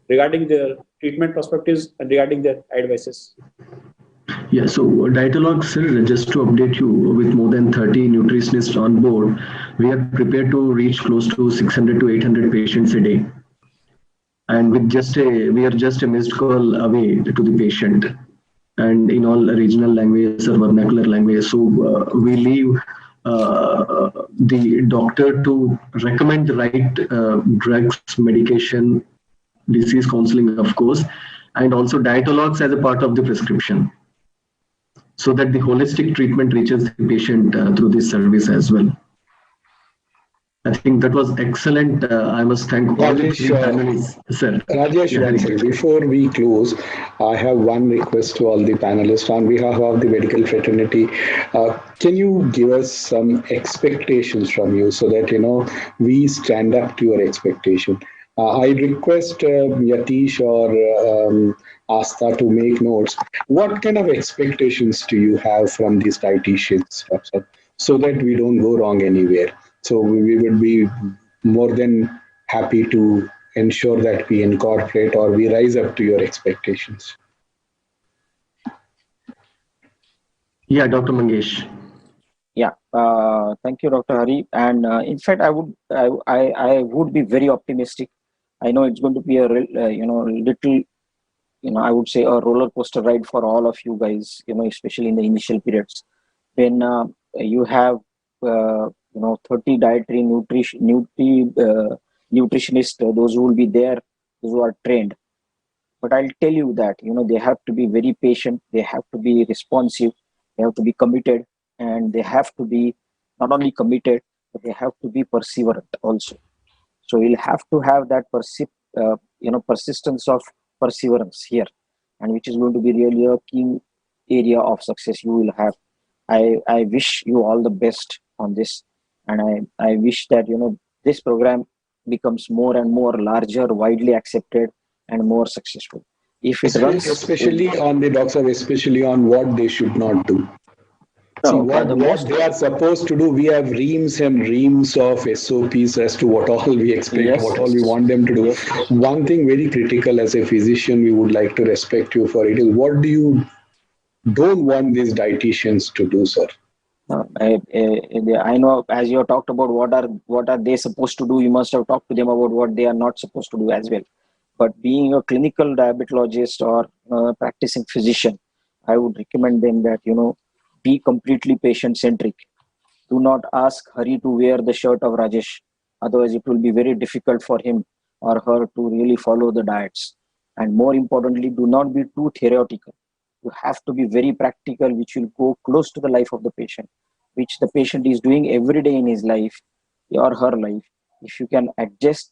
regarding their treatment perspectives and regarding their advices. Yeah, so Dietelogue, sir, just to update you, with more than 30 nutritionists on board, we are prepared to reach close to 600 to 800 patients a day. And with we are just a missed call away to the patient, and in all regional languages or vernacular languages. So we leave the doctor to recommend the right drugs, medication, disease counseling, of course, and also Dietelogues as a part of the prescription, so that the holistic treatment reaches the patient through this service as well. I think that was excellent. I must thank all the three panelists. Sir. Rajesh, one second. Before we close, I have one request to all the panelists on behalf of the medical fraternity. Can you give us some expectations from you so that, we stand up to your expectation? I request Yatish or Asta to make notes. What kind of expectations do you have from these dietitians? so that we don't go wrong anywhere. So we would be more than happy to ensure that we incorporate or we rise up to your expectations. Yeah, Dr. Mangesh. Yeah, thank you, Dr. Hari. And in fact, I would be very optimistic. I know it's going to be a little, I would say a roller coaster ride for all of you guys. Especially in the initial periods when you have 30 dietary nutritionists, those who will be there, those who are trained. But I'll tell you that they have to be very patient, they have to be responsive, they have to be committed, and they have to be not only committed, but they have to be perseverant also. So you'll have to have that persistence of perseverance here, and which is going to be really a key area of success you will have. I wish you all the best on this, and I wish that this program becomes more and more larger, widely accepted, and more successful. If it runs, Especially on the doctor, especially on what they should not do. See, no, what the most they are supposed to do, we have reams and reams of SOPs as to what all we expect, yes, what all we want them to do. yes, yes. One thing very critical as a physician, we would like to respect you for it is what do you don't want these dietitians to do, sir? I know as you talked about what are they supposed to do, you must have talked to them about what they are not supposed to do as well. But being a clinical diabetologist or practicing physician, I would recommend them that be completely patient centric. Do not ask Hari to wear the shirt of Rajesh, otherwise it will be very difficult for him or her to really follow the diets. And more importantly, do not be too theoretical. You have to be very practical, which will go close to the life of the patient, which the patient is doing every day in his life or her life. If you can adjust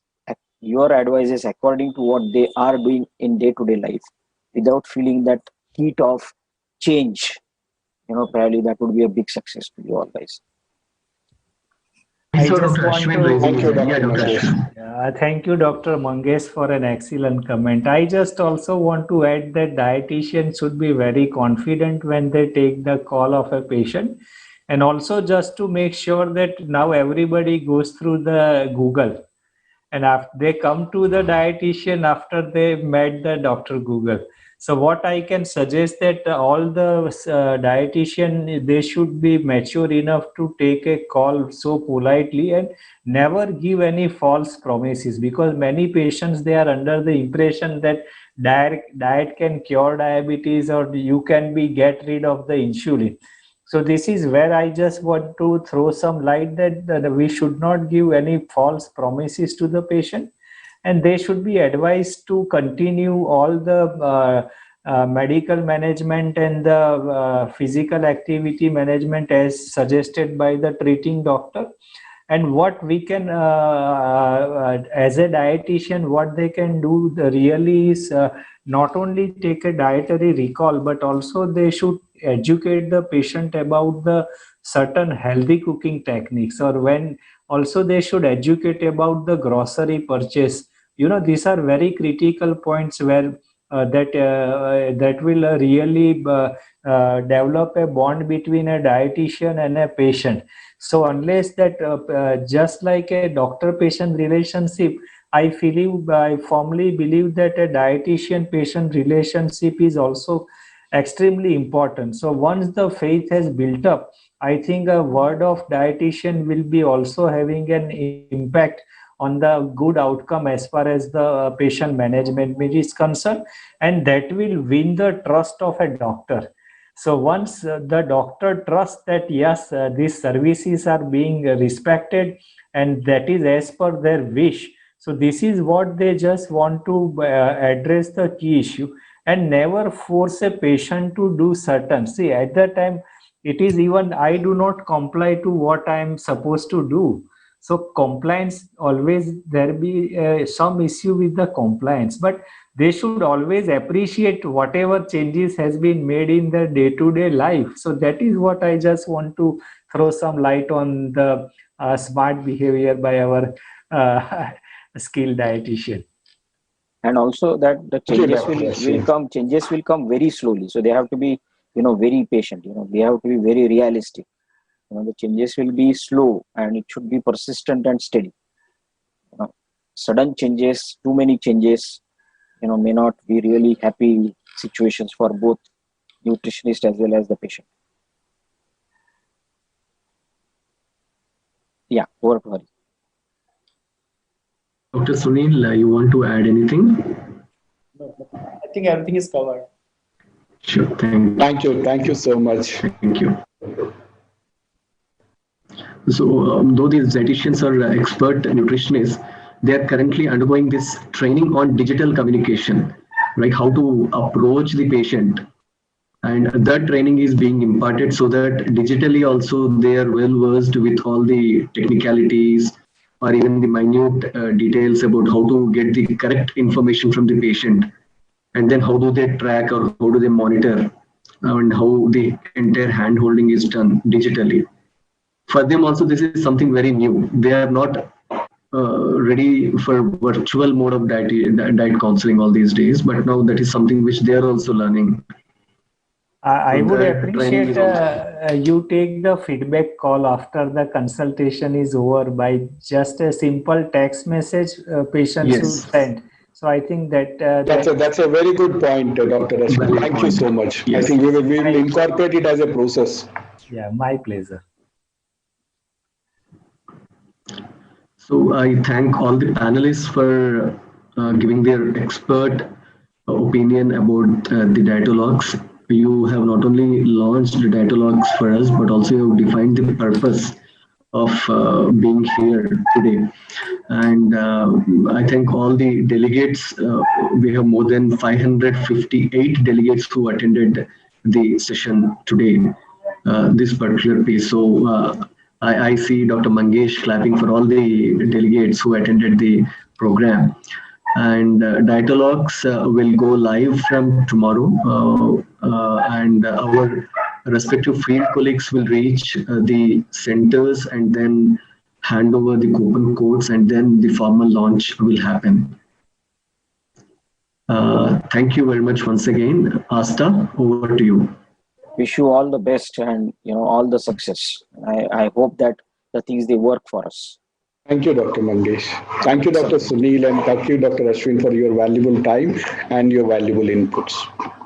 your advices according to what they are doing in day-to-day life without feeling that heat of change, probably that would be a big success to you all guys. I I saw just Dr. want Ashwin to raising his Thank you, hand. Yeah, Dr. Dr. Mangesh. Ashwin. thank you, Dr. Mangesh, for an excellent comment. I just also want to add that dietitians should be very confident when they take the call of a patient, and also just to make sure that now everybody goes through the Google, and after they come to the dietitian after they met the Dr. Google. So what I can suggest that all the dietitian, they should be mature enough to take a call so politely and never give any false promises, because many patients, they are under the impression that diet can cure diabetes, or you can be get rid of the insulin. So this is where I just want to throw some light that we should not give any false promises to the patient, and they should be advised to continue all the medical management and the physical activity management as suggested by the treating doctor. And what we can as a dietitian, what they can do really is not only take a dietary recall, but also they should educate the patient about the certain healthy cooking techniques, or when also they should educate about the grocery purchase. These are very critical points where that will really develop a bond between a dietitian and a patient. So unless that just like a doctor patient relationship, I firmly believe that a dietitian patient relationship is also extremely important. So once the faith has built up, I think a word of dietitian will be also having an impact on the good outcome as far as the patient management is concerned, and that will win the trust of a doctor. So once the doctor trusts that yes, these services are being respected, and that is as per their wish. So this is what they just want to address the key issue, and never force a patient to do certain. See, at that time, it is even I do not comply to what I am supposed to do. So compliance, always there be some issue with the compliance, but they should always appreciate whatever changes has been made in their day-to-day life. So that is what I just want to throw some light on the smart behavior by our skilled dietitian. And also that the Thank you, changes Dr. will Ashwin. come very slowly, so they have to be very patient, they have to be very realistic. The changes will be slow and it should be persistent and steady. Sudden changes, too many changes, may not be really happy situations for both nutritionist as well as the patient. Yeah, over to Hari. Dr. Sunil, you want to add anything? No, I think everything is covered. Sure, Thank you so much. Thank you. So, though these dietitians are expert nutritionists, they are currently undergoing this training on digital communication, like how to approach the patient. And that training is being imparted so that digitally also they are well versed with all the technicalities or even the minute details about how to get the correct information from the patient. And then how do they track or how do they monitor and how the entire hand holding is done digitally. For them also, this is something very new. They are not ready for virtual mode of diet counseling all these days, but now that is something which they are also learning. I would appreciate you take the feedback call after the consultation is over by just a simple text message patient should send. So I think that that's a very good point, Dr. Ashwin. Thank you so much. Yes. I think we will incorporate it as a process. Yeah, my pleasure. So I thank all the panelists for giving their expert opinion about the dietologues. You have not only launched the dietologues for us, but also you have defined the purpose of being here today. And I thank all the delegates. We have more than 558 delegates who attended the session today, this particular piece. So I see Dr. Mangesh clapping for all the delegates who attended the program. And Dietologues will go live from tomorrow, and our respective field colleagues will reach the centers and then hand over the coupon codes, and then the formal launch will happen. Thank you very much once again. Asta, over to you. Wish you all the best and all the success. I hope that the things they work for us. Thank you, Dr. Mangesh. Thank you, Dr. Sunil, and thank you, Dr. Ashwin, for your valuable time and your valuable inputs.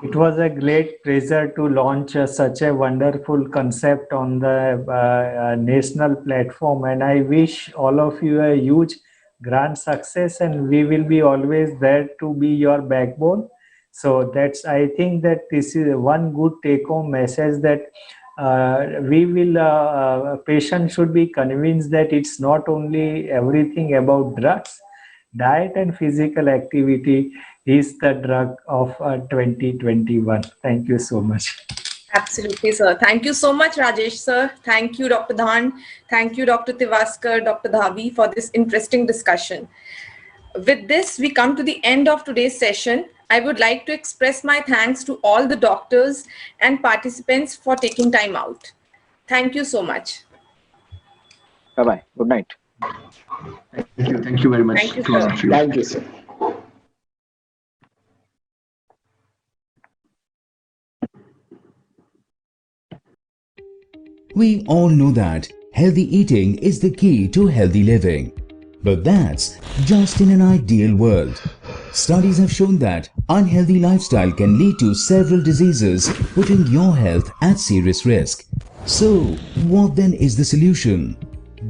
It was a great pleasure to launch such a wonderful concept on the national platform, and I wish all of you a huge, grand success, and we will be always there to be your backbone. So I think that this is one good take-home message that patient should be convinced that it's not only everything about drugs. Diet and physical activity is the drug of 2021. Thank you so much. Absolutely, sir. Thank you so much, Rajesh, sir. Thank you, Dr. Dhan. Thank you, Dr. Tivaskar, Dr. Dhavi, for this interesting discussion. With this, we come to the end of today's session. I would like to express my thanks to all the doctors and participants for taking time out. Thank you so much. Bye-bye. Good night. Thank you. Thank you very much. Thank you, sir. Thank you, sir. We all know that healthy eating is the key to healthy living. But that's just in an ideal world. Studies have shown that unhealthy lifestyle can lead to several diseases, putting your health at serious risk. So, what then is the solution?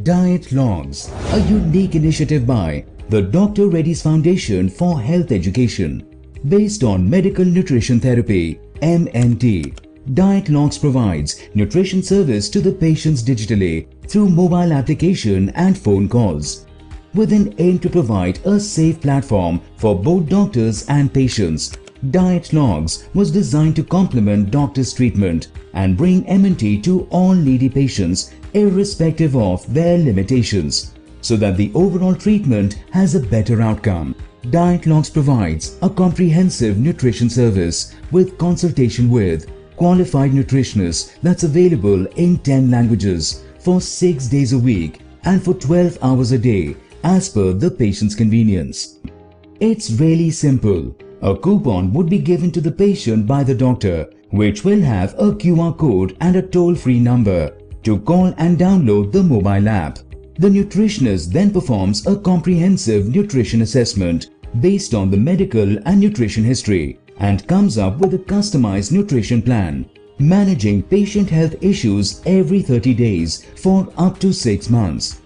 Dietlogues, a unique initiative by the Dr. Reddy's Foundation for Health Education. Based on medical nutrition therapy, MNT, Dietelogue provides nutrition service to the patients digitally through mobile application and phone calls. With an aim to provide a safe platform for both doctors and patients, Dietelogue was designed to complement doctors' treatment and bring MNT to all needy patients irrespective of their limitations, so that the overall treatment has a better outcome. Dietelogue provides a comprehensive nutrition service with consultation with qualified nutritionists that's available in 10 languages for 6 days a week and for 12 hours a day as per the patient's convenience. It's really simple. A coupon would be given to the patient by the doctor, which will have a QR code and a toll-free number. to call and download the mobile app. The nutritionist then performs a comprehensive nutrition assessment based on the medical and nutrition history and comes up with a customized nutrition plan, managing patient health issues every 30 days for up to 6 months.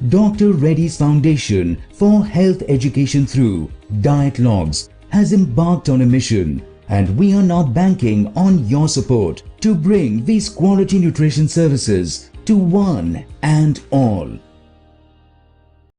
Dr. Reddy's Foundation for Health Education through Dietelogue has embarked on a mission, and we are now banking on your support to bring these quality nutrition services to one and all.